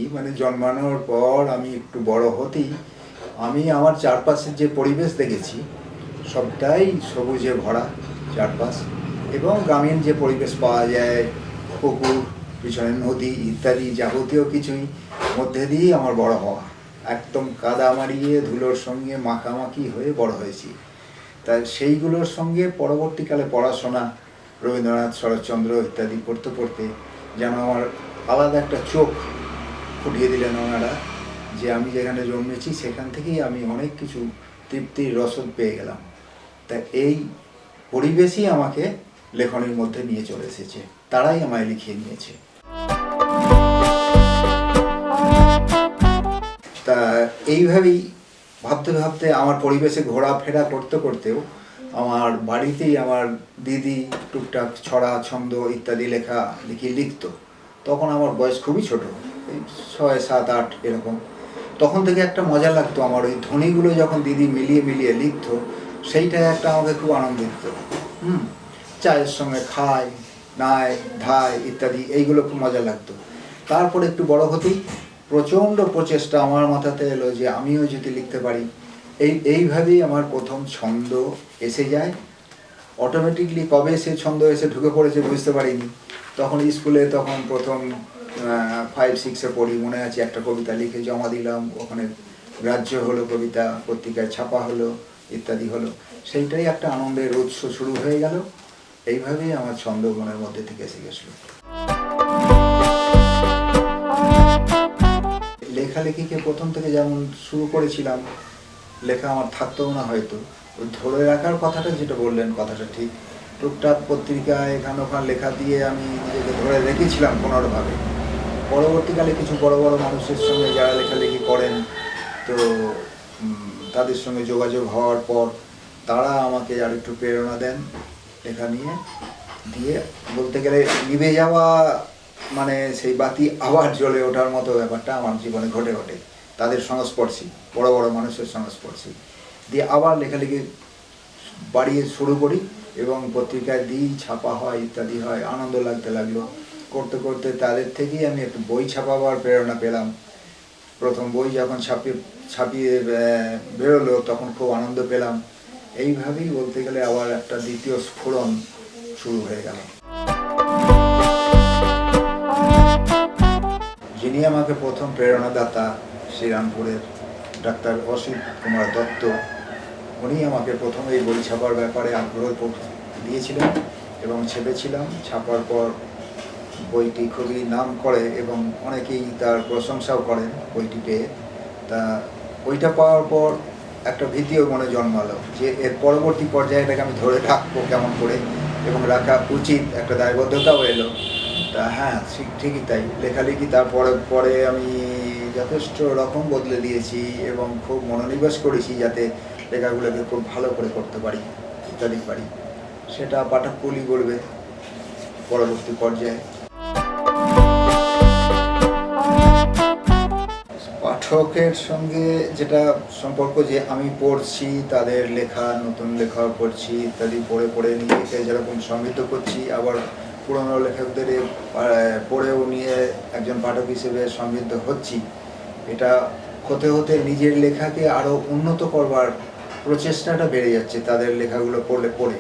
কি, মানে জন্মানোর পর আমি একটু বড় হতেই আমি আমার চারপাশের যে পরিবেশ দেখেছি সবটাই সবুজে ভরা চারপাশ, এবং গ্রামীণ যে পরিবেশ পাওয়া যায়, পুকুর, পিছনে নদী ইত্যাদি যাবতীয় কিছুই মধ্যে দিয়েই আমার বড় হওয়া। একদম কাদা মারিয়ে ধুলোর সঙ্গে মাখামাখি হয়ে বড় হয়েছি। তাই সেইগুলোর সঙ্গে পরবর্তীকালে পড়াশোনা, রবীন্দ্রনাথ, শরৎচন্দ্র ইত্যাদি পড়তে পড়তে যেন আমার আলাদা একটা চোখ ফুটিয়ে দিলেন ওনারা, যে আমি যেখানে জন্মেছি সেখান থেকেই আমি অনেক কিছু তৃপ্তির রসদ পেয়ে গেলাম। তা এই পরিবেশই আমাকে লেখনের মধ্যে নিয়ে চলে এসেছে, তারাই আমায় লিখিয়ে নিয়েছে। তা এইভাবেই ভাবতে ভাবতে আমার পরিবেশে ঘোরাফেরা করতে করতেও আমার বাড়িতেই আমার দিদি টুকটাক ছড়া, ছন্দ ইত্যাদি লিখতো। তখন আমার বয়স খুবই ছোট, এই 6, 7, 8 এরকম। তখন থেকে একটা মজা লাগতো আমার ওই ধ্বনিগুলো যখন দিদি মিলিয়ে মিলিয়ে লিখতো, সেইটা একটা আমাকে খুব আনন্দ দিত। চায়ের সঙ্গে খাই, নাই, ধাই ইত্যাদি এইগুলো খুব মজা লাগতো। তারপরে একটু বড় হতেই প্রচণ্ড প্রচেষ্টা আমার মাথাতে এলো যে আমিও যদি লিখতে পারি। এইভাবেই আমার প্রথম ছন্দ এসে যায়। অটোমেটিকলি কবে সে ছন্দ এসে ঢুকে পড়েছে বুঝতে পারিনি। তখন স্কুলে প্রথম 5, 6-এ পড়ি, মনে আছে একটা কবিতা লিখে জমা দিলাম, ওখানে গ্রাহ্য হলো, কবিতা পত্রিকায় ছাপা হলো ইত্যাদি হলো। সেইটাই একটা আনন্দের উৎস শুরু হয়ে গেল। এইভাবেই আমার ছন্দ মনের মধ্যে থেকে এসে গেছিলো। লেখালেখিকে প্রথম থেকে যেমন শুরু করেছিলাম, লেখা আমার থাকতো না হয়তো, ওই ধরে রাখার কথাটা যেটা বললেন, কথাটা ঠিক। টুকটাক পত্রিকায় এখানে ওখানে লেখা দিয়ে আমি নিজেকে ধরে রেখেছিলাম কোনোভাবে। পরবর্তীকালে কিছু বড় বড় মানুষের সঙ্গে যারা লেখালেখি করেন, তো তাদের সঙ্গে যোগাযোগ হওয়ার পর তারা আমাকে আর একটু প্রেরণা দেন লেখা নিয়ে, দিয়ে বলতে গেলে নিভে যাওয়া মানে সেই বাতি আবার জ্বলে ওঠার মতো ব্যাপারটা আমার জীবনে ঘটে ঘটে। তাদের সংস্পর্শী, বড় বড় মানুষের সংস্পর্শী দিয়ে আবার লেখালেখি বাড়িয়ে শুরু করি, এবং পত্রিকায় দিই, ছাপা হয় ইত্যাদি হয়। আনন্দ লাগতে লাগলো। করতে করতে তাদের থেকেই আমি একটু বই ছাপাবার প্রেরণা পেলাম। প্রথম বই যখন ছাপিয়ে বেরোলো তখন খুব আনন্দ পেলাম। এইভাবেই বলতে গেলে আবার একটা দ্বিতীয় স্ফুরণ শুরু হয়ে গেল। যিনি আমাকে প্রথম প্রেরণাদাতা, শ্রীরামপুরের ডাক্তার অসিত কুমার দত্ত, উনি আমাকে প্রথম এই বই ছাপার ব্যাপারে আগ্রহ দিয়েছিলেন এবং ছেপেছিলাম। ছাপার পর বইটি খুবই নাম করে এবং অনেকেই তার প্রশংসাও করেন বইটি পেয়ে। তা বইটা পাওয়ার পর একটা ভীতিও মনে জন্মালো যে এর পরবর্তী পর্যায়ে এটাকে আমি ধরে রাখবো কেমন করে, এবং রাখা উচিত, একটা দায়বদ্ধতাও এলো। তা হ্যাঁ, ঠিকই তাই। লেখালেখি পরে আমি যথেষ্ট রকম বদলে দিয়েছি এবং খুব মনোনিবেশ করেছি যাতে লেখাগুলোকে খুব ভালো করে করতে পারি ইত্যাদি পারি। সেটা পাঠককুলই বলবে পরবর্তী পর্যায়ে। পাঠকের সঙ্গে যেটা সম্পর্ক, যে আমি পড়ছি তাদের লেখা, নতুন লেখা পড়ছি ইত্যাদি, পড়ে পড়ে নিজেকে যেরকম সমৃদ্ধ করছি, আবার পুরনো লেখকদের পড়েও নিয়ে একজন পাঠক হিসেবে সমৃদ্ধ হচ্ছি। এটা হতে হতে নিজের লেখাকে আরও উন্নত করবার প্রচেষ্টাটা বেড়ে যাচ্ছে তাদের লেখাগুলো পড়ে।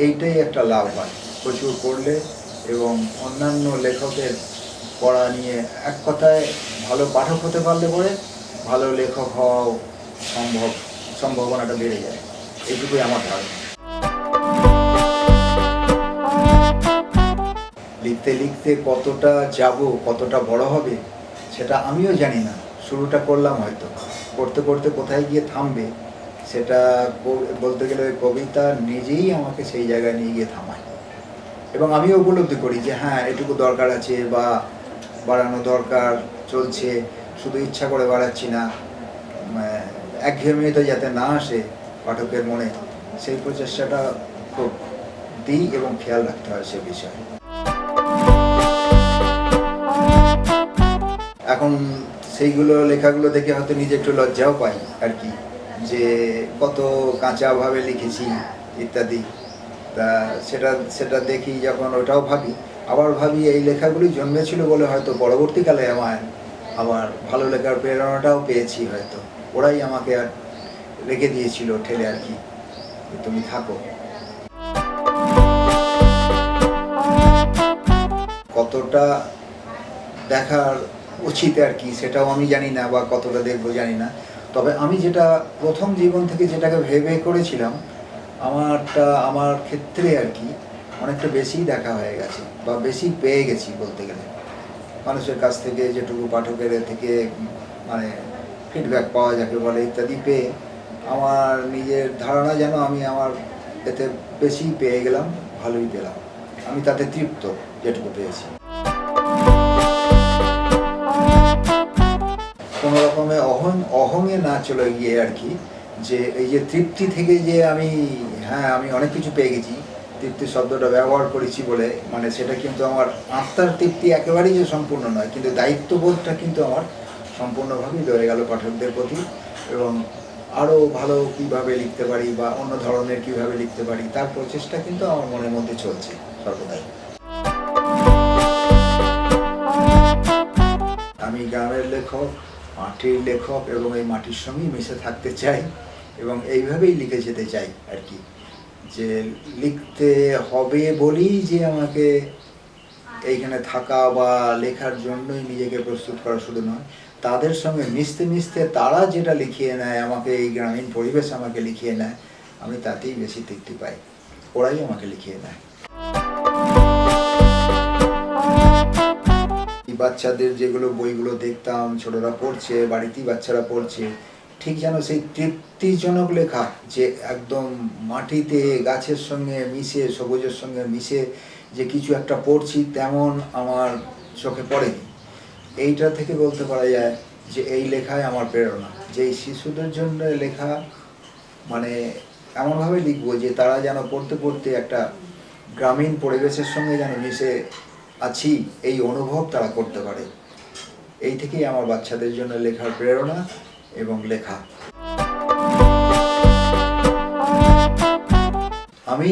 এইটাই একটা লাভ হয় প্রচুর পড়লে, এবং অন্যান্য লেখকের পড়া নিয়ে এক কথায় ভালো পাঠক হতে পারলে পরে ভালো লেখক হওয়াও সম্ভাবনাটা বেড়ে যায়। এইটুকুই আমার ধারণা। লিখতে লিখতে কতটা যাব, কতটা বড় হবে সেটা আমিও জানি না। শুরুটা করলাম, হয়তো করতে করতে কোথায় গিয়ে থামবে সেটা বলতে গেলে কবিতা নিজেই আমাকে সেই জায়গায় নিয়ে গিয়ে থামায়, এবং আমিও উপলব্ধি করি যে হ্যাঁ, এটুকু দরকার আছে বা বাড়ানো দরকার, চলছে, শুধু ইচ্ছা করে বাড়াচ্ছি না। একঘেয়েমিটা যাতে না আসে পাঠকের মনে, সেই প্রচেষ্টাটা খুব দিই এবং খেয়াল রাখতে হয় সে বিষয়ে। এখন সেইগুলো লেখাগুলো দেখে হয়তো নিজে একটু লজ্জাও পাই আর কি, যে কত কাঁচাভাবে লিখেছি ইত্যাদি। তা সেটা দেখি যখন, ওটাও ভাবি আবার ভাবি এই লেখাগুলি জন্মেছিল বলে হয়তো পরবর্তীকালে আমায় আবার ভালো লেখার প্রেরণাটাও পেয়েছি হয়তো। ওরাই আমাকে আর রেখে দিয়েছিল ঠেলে আর কি, যে তুমি থাকো। কতটা দেখার উচিত আর কি সেটাও আমি জানি না, বা কতটা দেখবো জানি না। তবে আমি যেটা প্রথম জীবন থেকে যেটাকে ভেবে করেছিলাম, আমার ক্ষেত্রে আর কি অনেকটা বেশিই দেখা হয়ে গেছে, বা বেশি পেয়ে গেছি বলতে গেলে। মানুষের কাছ থেকে যেটুকু পাঠকের থেকে মানে ফিডব্যাক পাওয়া যাকে বলে ইত্যাদি পেয়ে আমার নিজের ধারণা যেন আমি আমার এতে বেশি পেয়ে গেলাম, ভালোই পেলাম। আমি তাতে তৃপ্ত যেটুকু পেয়েছি। কোনো রকমে অহঙে না চলে গিয়ে আর কি, যে এই যে তৃপ্তি থেকে যে আমি অনেক কিছু পেয়ে গেছি, তৃপ্তি শব্দটা ব্যবহার করেছি বলে মানে সেটা কিন্তু আমার আত্মার তৃপ্তি একেবারেই যে সম্পূর্ণ নয়, কিন্তু দায়িত্ববোধটা কিন্তু আমার সম্পূর্ণভাবেই রয়ে গেল পাঠকদের প্রতি। এবং আরও ভালো কীভাবে লিখতে পারি বা অন্য ধরনের কীভাবে লিখতে পারি তার প্রচেষ্টা কিন্তু আমার মনের মধ্যে চলছে সর্বদাই। আমি গ্রামের লেখক, মাটির লেখক, এবং এই মাটির সঙ্গেই মিশে থাকতে চাই এবং এইভাবেই লিখে যেতে চাই আর কি। যে লিখতে হবে বলেই যে আমাকে এইখানে থাকা বা লেখার জন্যই নিজেকে প্রস্তুত করা শুধু নয়, তাদের সঙ্গে মিশতে মিশতে তারা যেটা লিখিয়ে নেয় আমাকে, এই গ্রামীণ পরিবেশ আমাকে লিখিয়ে নেয়, আমি তাতেই বেশি তৃপ্তি পাই। ওরাই আমাকে লিখিয়ে নেয়। বাচ্চাদের যেগুলো বইগুলো দেখতাম, ছোটরা পড়ছে, বাড়িতেই বাচ্চারা পড়ছে, ঠিক যেন সেই তৃপ্তিজনক লেখা, যে একদম মাটিতে গাছের সঙ্গে মিশে, সবুজের সঙ্গে মিশে যে কিছু একটা পড়ছি, তেমন আমার চোখে পড়েনি। এইটা থেকে বলতে পারা যায় যে এই লেখায় আমার প্রেরণা, যে এই শিশুদের জন্য লেখা, মানে এমনভাবে লিখবো যে তারা যেন পড়তে পড়তে একটা গ্রামীণ পরিবেশের সঙ্গে যেন মিশে আছি এই অনুভব তারা করতে পারে। এই থেকেই আমার বাচ্চাদের জন্য লেখার প্রেরণা এবং লেখা। আমি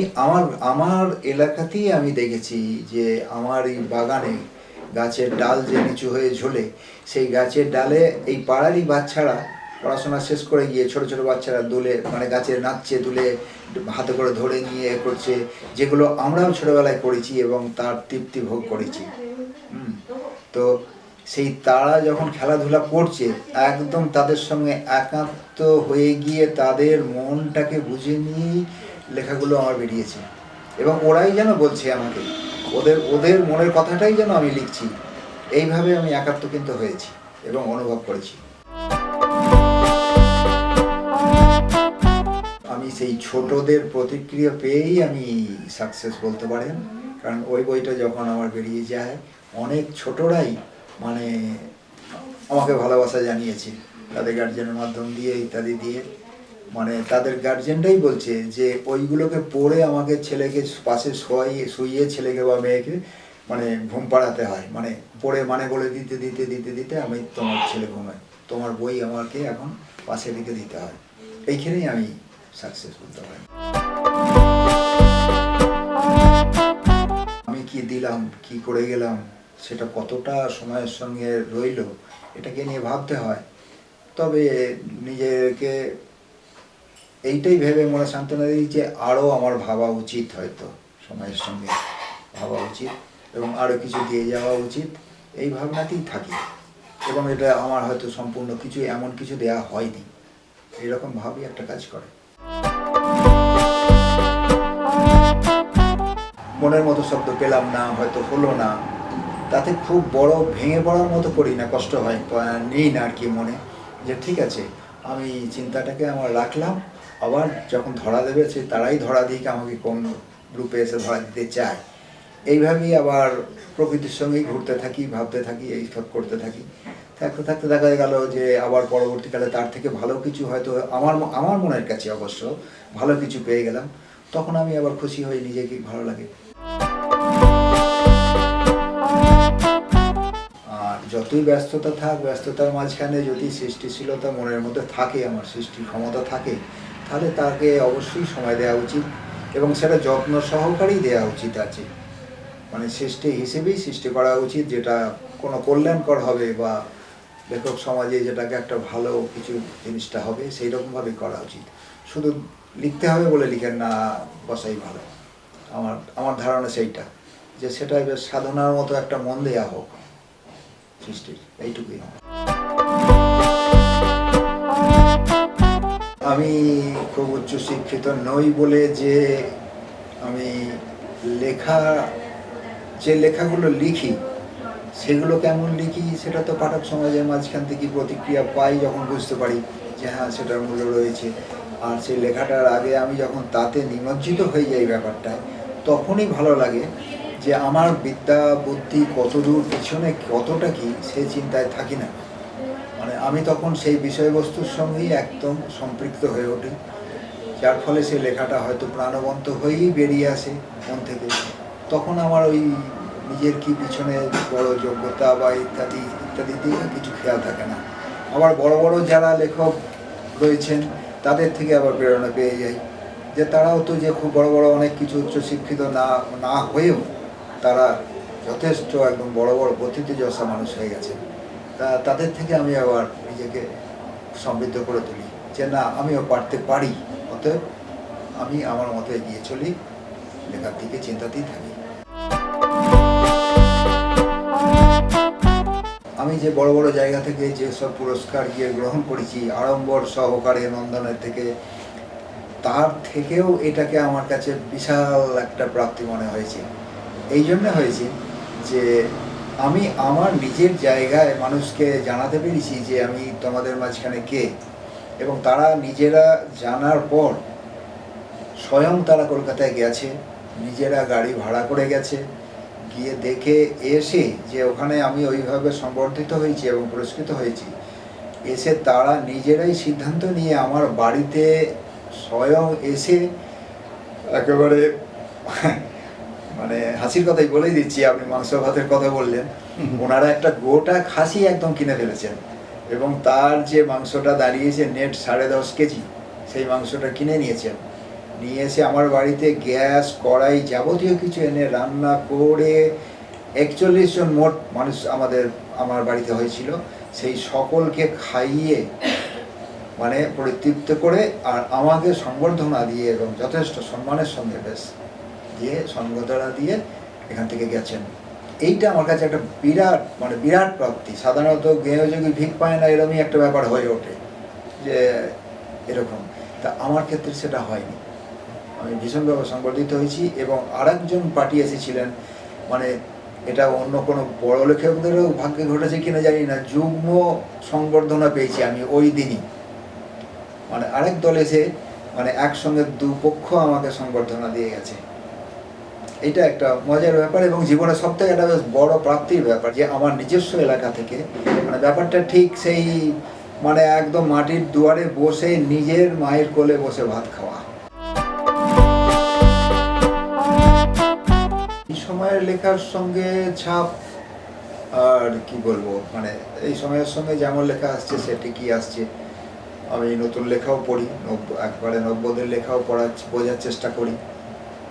আমার এলাকাতেই আমি দেখেছি যে আমার এই বাগানে গাছের ডাল যে নিচু হয়ে ঝোলে, সেই গাছের ডালে এই পাড়ারই বাচ্চারা পড়াশোনা শেষ করে গিয়ে ছোট ছোট বাচ্চারা দুলে, মানে গাছে নাচছে, দুলে হাতে করে ধরে নিয়ে করছে, যেগুলো আমরাও ছোটবেলায় করেছি এবং তার তৃপ্তি ভোগ করেছি। তো সেই তারা যখন খেলাধুলা করছে, একদম তাদের সঙ্গে একাত্ম হয়ে গিয়ে তাদের মনটাকে বুঝে নিয়েই লেখাগুলো আমার বেরিয়েছে। এবং ওরাই যেন বলছে আমাকে, ওদের মনের কথাটাই যেন আমি লিখছি। এইভাবে আমি একাত্ম কিন্তু হয়েছি এবং অনুভব করেছি। আমি সেই ছোটদের প্রতিক্রিয়া পেয়েই আমি সাকসেস বলতে পারেন। কারণ ওই বইটা যখন আমার বেরিয়ে যায়, অনেক ছোটরাই মানে আমাকে ভালোবাসা জানিয়েছে, তাদের গার্জেনের মাধ্যম দিয়ে ইত্যাদি দিয়ে। মানে তাদের গার্জেনটাই বলছে যে ওইগুলোকে পড়ে আমাকে ছেলেকে পাশে শুইয়ে ছেলেকে বা মেয়েকে মানে ঘুম পাড়াতে হয়, মানে পড়ে মানে বলে দিতে দিতে দিতে দিতে আমি তোমার ছেলে ঘুমাই, তোমার বই আমাকে এখন পাশে রেখে দিতে হয়। এইখানেই আমি সাকসেস করতে পারি। আমি কি দিলাম, কি করে গেলাম, সেটা কতটা সময়ের সঙ্গে রইল, এটাকে নিয়ে ভাবতে হয়। তবে নিজেকে এইটাই ভেবে মনে সান্ত্বনা দিই যে আরও আমার ভাবা উচিত, হয়তো সময়ের সঙ্গে ভাবা উচিত এবং আরও কিছু দিয়ে যাওয়া উচিত, এই ভাবনাতেই থাকি। এবং এটা আমার হয়তো সম্পূর্ণ কিছু এমন কিছু দেয়া হয়নি, এরকম ভাবই একটা কাজ করে। মনের মতো শব্দ পেলাম না, হয়তো হলো না, তাতে খুব বড় ভেঙে পড়ার মতো করি না, কষ্ট হয় নেই না আর কি মনে, যে ঠিক আছে আমি চিন্তাটাকে আমার রাখলাম, আবার যখন ধরা দেবে সে তারাই ধরা দিক আমাকে কোন রূপে এসে ধরা দিতে চায়। এইভাবেই আবার প্রকৃতির সঙ্গেই ঘুরতে থাকি, ভাবতে থাকি, এই সব করতে থাকি। থাকতে থাকতে দেখা গেল যে আবার পরবর্তীকালে তার থেকে ভালো কিছু হয়তো আমার মনের কাছে অবশ্য ভালো কিছু পেয়ে গেলাম, তখন আমি আবার খুশি হই, নিজেকে ভালো লাগে। আর যতই ব্যস্ততা থাক, ব্যস্ততার মাঝখানে যদি সৃষ্টিশীলতা মনের মধ্যে থাকে, আমার সৃষ্টির ক্ষমতা থাকে, তাহলে তাকে অবশ্যই সময় দেওয়া উচিত এবং সেটা যত্ন সহকারেই দেওয়া উচিত আছে। মানে সৃষ্টি হিসেবেই সৃষ্টি করা উচিত, যেটা কোনো কল্যাণকর হবে বা লেখক সমাজে যেটাকে একটা ভালো কিছু জিনিসটা হবে সেই রকমভাবে করা উচিত। শুধু লিখতে হবে বলে লিখে না বসাই ভালো। আমার ধারণা সেইটা, যে সেটা বেশ সাধনার মতো একটা মন দেয়া হোক সৃষ্টির, এইটুকুই। আমি খুব উচ্চশিক্ষিত নই বলে যে আমি যে লেখাগুলো লিখি সেগুলো কেমন লিখি সেটা তো পাঠক সমাজের মাঝখান থেকে প্রতিক্রিয়া পাই যখন বুঝতে পারি যে হ্যাঁ সেটার মূল্য রয়েছে। আর সেই লেখাটার আগে আমি যখন তাতে নিমজ্জিত হয়ে যাই ব্যাপারটায়, তখনই ভালো লাগে যে আমার বিদ্যা বুদ্ধি কতদূর পিছনে কতটা কি সে চিন্তায় থাকি না। মানে আমি তখন সেই বিষয়বস্তুর সঙ্গেই একদম সম্পৃক্ত হয়ে উঠি, যার ফলে সেই লেখাটা হয়তো প্রাণবন্ত হয়েই বেরিয়ে আসে মন থেকে। তখন আমার ওই নিজের কি পিছনে বড় যোগ্যতা বা ইত্যাদি ইত্যাদি দিয়ে কিছু খেয়াল থাকে না। আবার বড় বড় যারা লেখক রয়েছেন তাদের থেকে আবার প্রেরণা পেয়ে যাই, যে তারাও তো যে খুব বড় বড় অনেক কিছু উচ্চশিক্ষিত না হয়েও তারা যথেষ্ট একদম বড় বড় প্রথিতযশা মানুষ হয়ে গেছে। তাদের থেকে আমি আবার নিজেকে সমৃদ্ধ করে তুলি যে না, আমিও পারতে পারি। অতএব আমি আমার মতো এগিয়ে চলি, লেখার দিকে চিন্তাতেই থাকি। আমি যে বড় বড় জায়গা থেকে যেসব পুরস্কার গিয়ে গ্রহণ করেছি, আড়ম্বর সহকারে নন্দনের থেকে, তার থেকেও এটাকে আমার কাছে বিশাল একটা প্রাপ্তি মনে হয়েছে। এই জন্য হয়েছে যে আমি আমার নিজের জায়গায় মানুষকে জানাতে পেরেছি যে আমি তোমাদের মাঝখানে কে, এবং তারা নিজেরা জানার পর স্বয়ং তারা কলকাতায় গেছে, নিজেরা গাড়ি ভাড়া করে গেছে, গিয়ে দেখে এসে যে ওখানে আমি ওইভাবে সংবর্ধিত হয়েছি এবং পুরস্কৃত হয়েছি, এসে তারা নিজেরাই সিদ্ধান্ত নিয়ে আমার বাড়িতে স্বয়ং এসে একেবারে মানে হাসির কথাই বলেই দিচ্ছি, আপনি মাংস ভাতের কথা বললেন, ওনারা একটা গোটা খাসি একদম কিনে ফেলেছেন এবং তার যে মাংসটা দাঁড়িয়েছে নেট 10.5 কেজি, সেই মাংসটা কিনে নিয়েছেন। নিয়ে এসে আমার বাড়িতে গ্যাস কড়াই যাবতীয় কিছু এনে রান্না করে 41 জন মোট মানুষ আমার বাড়িতে হয়েছিল, সেই সকলকে খাইয়ে মানে পরিতৃপ্ত করে আর আমাকে সংবর্ধনা দিয়ে এবং যথেষ্ট সম্মানের সঙ্গে বেশ দিয়ে সংবর্ধনা দিয়ে এখান থেকে গেছেন। এইটা আমার কাছে একটা বিরাট প্রাপ্তি। সাধারণত জ্ঞেয়যোগী ভিক পায় না, এরকমই একটা ব্যাপার হয়ে ওঠে যে এরকম। তা আমার ক্ষেত্রে সেটা হয়নি, আমি ভীষণভাবে সংবর্ধিত হয়েছি। এবং আরেকজন পার্টি এসেছিলেন, মানে এটা অন্য কোনো বড় লেখকদেরও ভাগ্যে ঘটেছে কিনা জানি না, যুগ্ম সংবর্ধনা পেয়েছি আমি ওই দিনই। মানে আরেক দল এসে মানে একসঙ্গে দুপক্ষ আমাকে সংবর্ধনা দিয়ে গেছে। এটা একটা মজার ব্যাপার এবং জীবনে সবথেকে একটা বেশ বড় প্রাপ্তির ব্যাপার যে আমার নিজস্ব এলাকা থেকে মানে ব্যাপারটা ঠিক সেই মানে একদম মাটির দুয়ারে বসে নিজের মায়ের কোলে বসে ভাত খাওয়া। এই সময়ের লেখার সঙ্গে ছাপ আর কি বলবো, মানে এই সময়ের সঙ্গে যেমন লেখা আসছে সে ঠিকই আসছে। আমি নতুন লেখাও পড়ি, একবারে 90দের লেখাও বোঝার চেষ্টা করি।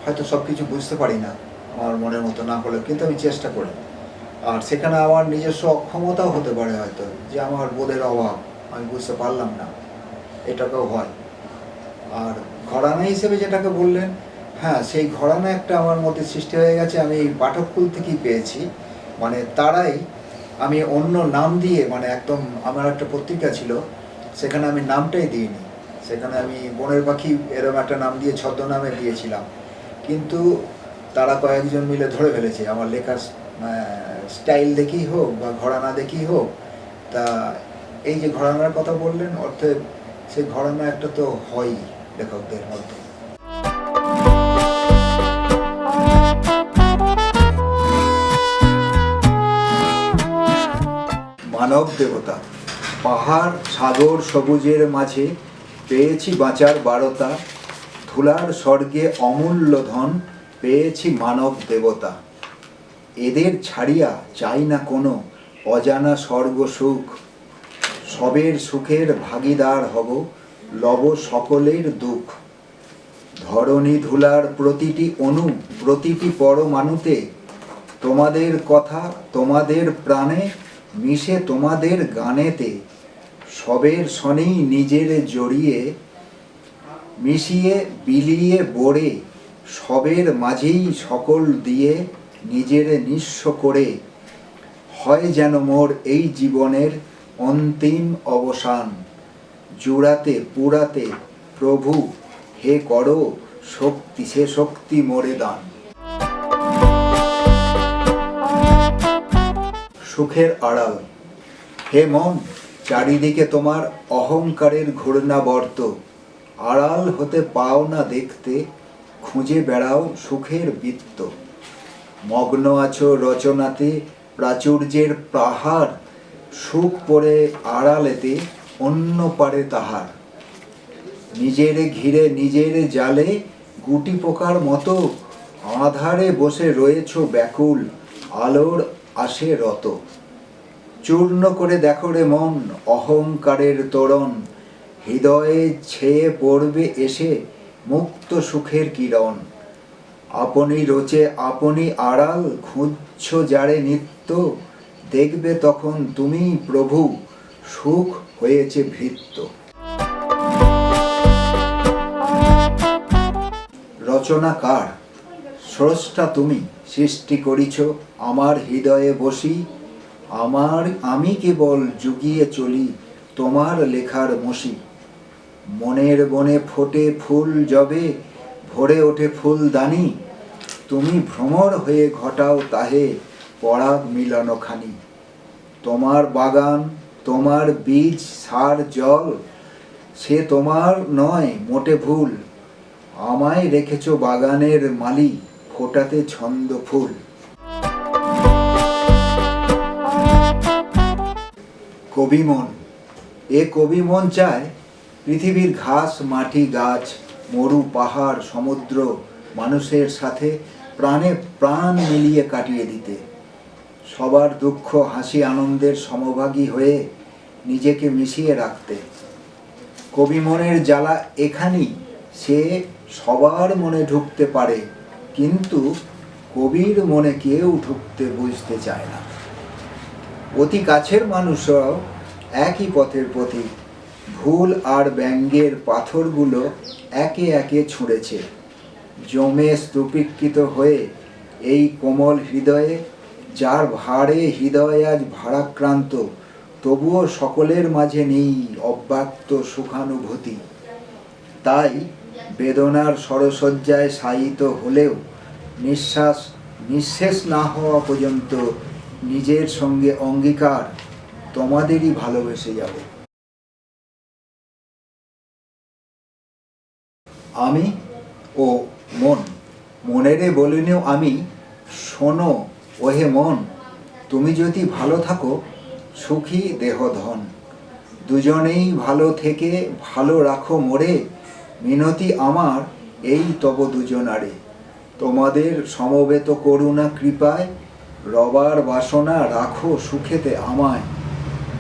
হয়তো সব কিছু বুঝতে পারি না আমার মনের মতো না হলেও, কিন্তু আমি চেষ্টা করি। আর সেখানে আমার নিজস্ব অক্ষমতাও হতে পারে, হয়তো যে আমার বোধের অভাব, আমি বুঝতে পারলাম না, এটাকেও হয়। আর ঘরানা হিসেবে যেটাকে বললেন, হ্যাঁ সেই ঘরানা একটা আমার মধ্যে সৃষ্টি হয়ে গেছে, আমি এই পাঠককুল থেকেই পেয়েছি। মানে তারাই, আমি অন্য নাম দিয়ে, মানে একদম আমার একটা পত্রিকা ছিল, সেখানে আমি নামটাই দিইনি, সেখানে আমি বনের পাখি এরকম একটা নাম দিয়ে ছদ্মনামে দিয়েছিলাম। কিন্তু তারা কয়েকজন মিলে ধরে ফেলেছে আমার লেখার স্টাইল দেখেই হোক বা ঘরানা দেখেই হোক। তা এই যে ঘরানার কথা বললেন, অর্থে সেই ঘরানা একটা তো হয়ই লেখকদের মধ্যে। মানব দেবতা। পাহাড় সাগর সবুজের মাঝে পেয়েছি বাঁচার বারতা, ধুলার স্বর্গে অমূল্য ধন পেয়েছি মানব দেবতা। এদের ছাড়িয়া চাই না কোনো অজানা স্বর্গ সুখ, সবের সুখের ভাগীদার হব লব সকলের দুঃখ। ধরণী ধুলার প্রতিটি অণু প্রতিটি পরমাণুতে তোমাদের কথা তোমাদের প্রাণে মিশে তোমাদের গানেতে, সবের শনেই নিজের জড়িয়ে মিশিয়ে বিলিয়ে বড়ে, সবের মাঝেই সকল দিয়ে নিজের নিঃস্ব করে, হয় যেন মোর এই জীবনের অন্তিম অবসান। জুড়াতে পুরাতে প্রভু হে করো শক্তি, সে শক্তি মোরে দান। সুখের আড়াল। হে মন, চারিদিকে তোমার অহংকারের ঘূর্ণাবর্ত, আড়াল হতে পাও না দেখতে, খুঁজে বেড়াও সুখের বৃত্ত। মগ্ন আছো রচনাতে প্রাচুর্যের পাহাড়, সুখ পড়ে আড়ালেতে অন্য পারে তাহার। নিজের ঘিরে নিজের জালে গুটি পোকার মতো, আধারে বসে রয়েছ ব্যাকুল, আলোর আসে রত। চূর্ণ করে দেখো রে মন অহংকারের তোরণ, হৃদয়ে ছেয়ে পড়বে এসে মুক্ত সুখের কিরণ। আপনি রোচে আপনি আড়াল খুঁজছ যারে নিত্য, দেখবে তখন তুমি প্রভু সুখ হয়েছে ভৃত্য। রচনাকার। স্রষ্টা তুমি, সৃষ্টি করিছ আমার হৃদয়ে বসি, আমি কেবল জুগিয়ে চলি তোমার লেখার মসি। মনের বনে ফোটে ফুল যবে, ভরে ওঠে ফুলদানি, তুমি ভ্রমর হয়ে ঘটাও তাহে পরাগ মিলনখানি। তোমার বাগান, তোমার বীজ সার জল, সে তোমার নয় মোটে ভুল, আমায় রেখেছ বাগানের মালি, ফোটাতে ছন্দ ফুল। কবি মন। এ কবি মন চায় পৃথিবীর ঘাস মাটি গাছ মরু পাহাড় সমুদ্র মানুষের সাথে প্রাণে প্রাণ মিলিয়ে কাটিয়ে দিতে, সবার দুঃখ হাসি আনন্দের সমভাগী হয়ে নিজেকে মিশিয়ে রাখতে। কবি মনের জ্বালা এখানেই, সে সবার মনে ঢুকতে পারে, কিন্তু কবির মনে কেউ ঢুকতে বুঝতে চায় না। অতি কাছের মানুষরাও একই পথের পথিক, ভুল আর ব্যঙ্গের পাথরগুলো একে একে ছুঁড়েছে, জমে স্তূপীকৃত হয়ে এই কোমল হৃদয়ে, যার ভারে হৃদয় আজ ভারাক্রান্ত, তবুও সকলের মাঝে নেই অব্যক্ত সুখানুভূতি। তাই বেদনার সরসজ্জায় শায়িত হলেও নিঃশেষ না হওয়া পর্যন্ত নিজের সঙ্গে অঙ্গীকার, তোমাদেরই ভালোবেসে যাব। আমি ও মন। মনেরে বলিনিও আমি, শোনো ওহে মন, তুমি যদি ভালো থাকো সুখী দেহ ধন, দুজনেই ভালো থেকে ভালো রাখো মোরে, মিনতি আমার এই তব দুজনারে। তোমাদের সমবেত করুণা কৃপায় রবার বাসনা রাখো সুখেতে আমায়,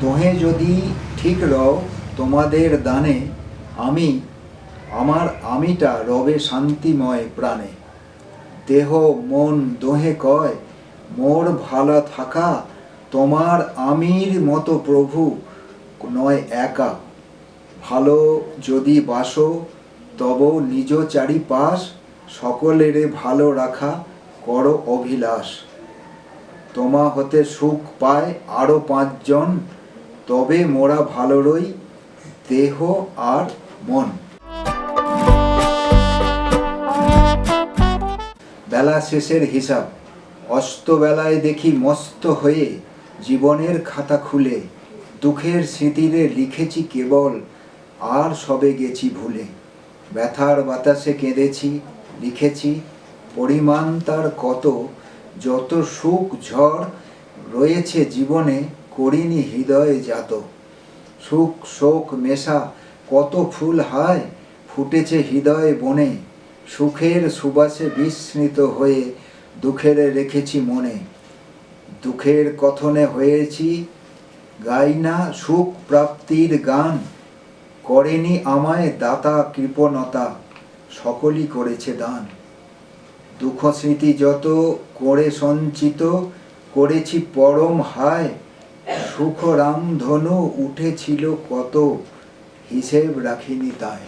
দোহে যদি ঠিক রও তোমাদের দানে, আমার আমিটা রবে শান্তিময় প্রাণে। দেহ মন দোহে কয় মোর ভালো থাকা, তোমার আমির মতো প্রভু নয় একা। ভালো যদি বাসো তব নিজ চারিপাশ, সকলেরে ভালো রাখা করো অভিলাষ। তোমা হতে সুখ পায় আরো 5 জন, তবে মোরা ভালো রই দেহ আর মন। বেলা শেষের হিসাব। অস্তবেলায় দেখি মস্ত হয়ে জীবনের খাতা খুলে, দুঃখের স্মৃতিরে লিখেছি কেবল, আর সবে গেছি ভুলে। ব্যথার বাতাসে কেঁদেছি লিখেছি, পরিমাণ তার কত, যত সুখ ঝড় রয়েছে জীবনে করিনি হৃদয়ে জাত। সুখ শোক মেশা কত ফুল হায় ফুটেছে হৃদয়ে বনে, সুখের সুবাসে বিস্মৃত হয়ে দুঃখের রেখেছি মনে। দুঃখের কথনে হয়েছি গাই না সুখ প্রাপ্তির গান, করেনি আমায় দাতা কৃপণতা, সকলই করেছে দান। দুঃখ স্মৃতি যত করে সঞ্চিত করেছি পরম হায়, সুখ রামধনু উঠেছিল কত হিসেব রাখিনি তাই।